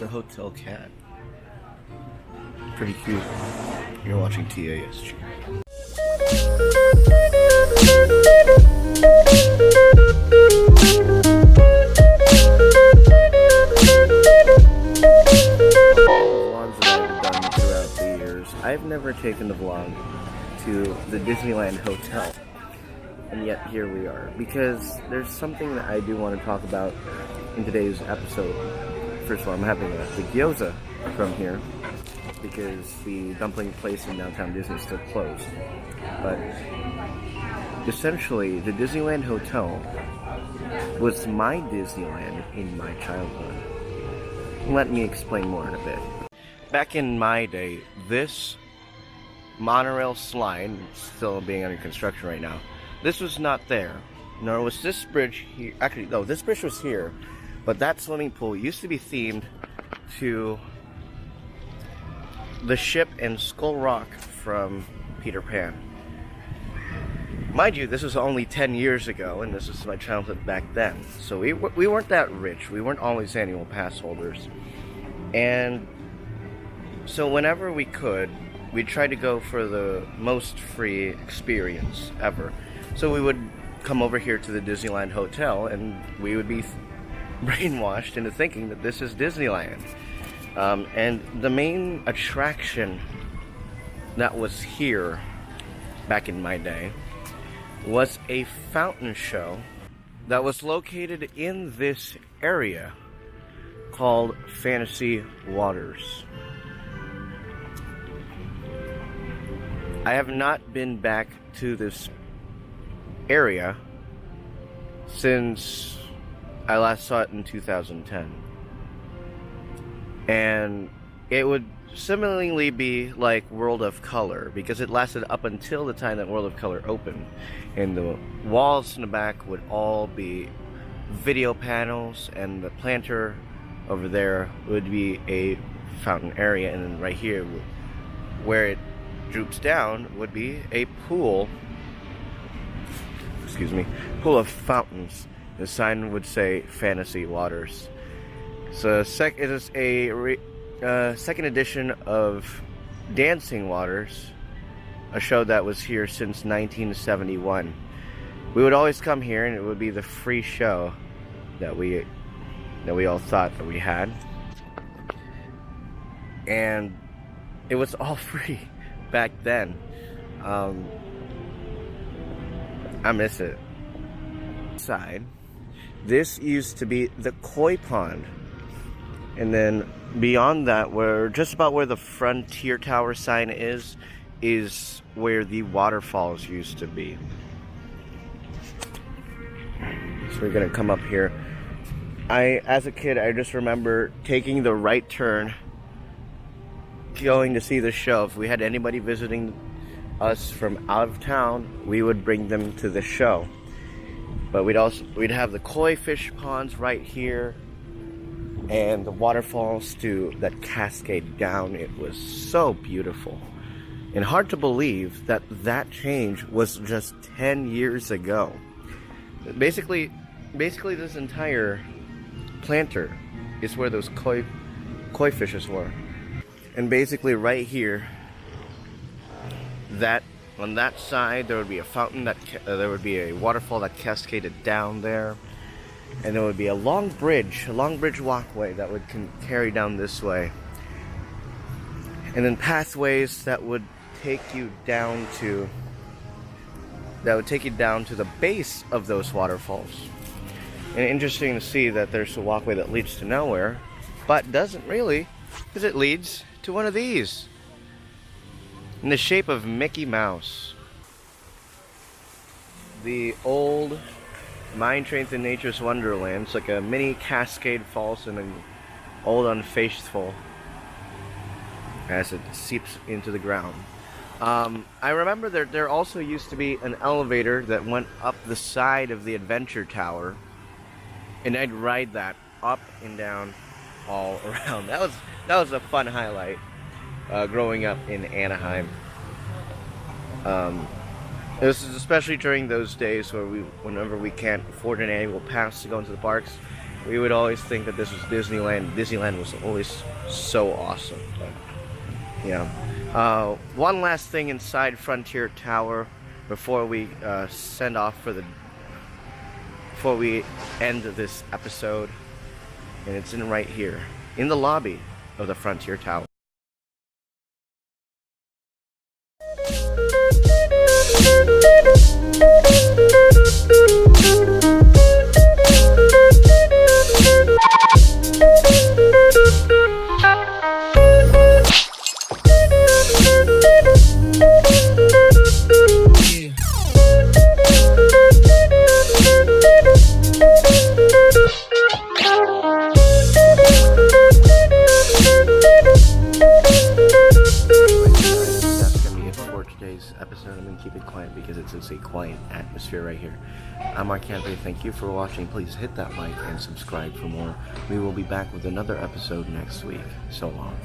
a hotel cat. Pretty cute. You're watching TASG. Vlogs that I've done throughout the years, I've never taken the vlog to the Disneyland hotel. And yet here we are, because there's something that I do want to talk about in today's episode. First of all, I'm having the gyoza from here because the dumpling place in downtown Disney is still closed. But essentially, the Disneyland Hotel was my Disneyland in my childhood. Let me explain more in a bit. Back in my day, this monorail slide, still being under construction right now, this was not there. Nor was this bridge here. Actually, no, this bridge was here. But that swimming pool used to be themed to the ship and Skull Rock from Peter Pan. Mind you, this was only 10 years ago, and this was my childhood back then. So we weren't that rich. We weren't always annual pass holders. And so whenever we could, we tried to go for the most free experience ever. So we would come over here to the Disneyland Hotel, and we would be brainwashed into thinking that this is Disneyland. And the main attraction that was here back in my day was a fountain show that was located in this area called Fantasy Waters. I have not been back to this area since I last saw it in 2010. And it would similarly be like World of Color, because it lasted up until the time that World of Color opened. And the walls in the back would all be video panels, and the planter over there would be a fountain area, and then right here where it droops down would be a pool of fountains. The sign would say Fantasy Waters. So it is a second edition of Dancing Waters, a show that was here since 1971. We would always come here, and it would be the free show that we all thought that we had. And it was all free back then. I miss it. Side, this used to be the koi pond, and then beyond that, where just about where the Frontier Tower sign is where the waterfalls used to be. So we're gonna come up here. As a kid, I just remember taking the right turn, going to see the show. If we had anybody visiting us from out of town, we would bring them to the show. But we'd have the koi fish ponds right here, and the waterfalls that cascade down. It was so beautiful, and hard to believe that change was just 10 years ago. Basically this entire planter is where those koi fishes were. And basically right here, on that side, there would be a fountain there would be a waterfall that cascaded down there, and there would be a long bridge walkway that would carry down this way, and then pathways that would take you down to the base of those waterfalls. And interesting to see that there's a walkway that leads to nowhere, but doesn't really, because it leads to one of these, in the shape of Mickey Mouse. The old Mine Train to Nature's Wonderland. It's like a mini Cascade Falls in an old Unfaithful as it seeps into the ground. I remember there also used to be an elevator that went up the side of the Adventure Tower, and I'd ride that up and down all around. That was a fun highlight growing up in Anaheim. This is especially during those days whenever we can't afford an annual pass to go into the parks, We would always think that this was Disneyland. Disneyland was always so awesome. But, yeah. One last thing inside Frontier Tower before we send off for the before we end this episode, and it's in right here in the lobby of the Frontier Tower. Episode. I'm going to keep it quiet because it's a quiet atmosphere right here. I'm Mark Campbell. Thank you for watching. Please hit that like and subscribe for more. We will be back with another episode next week. So long.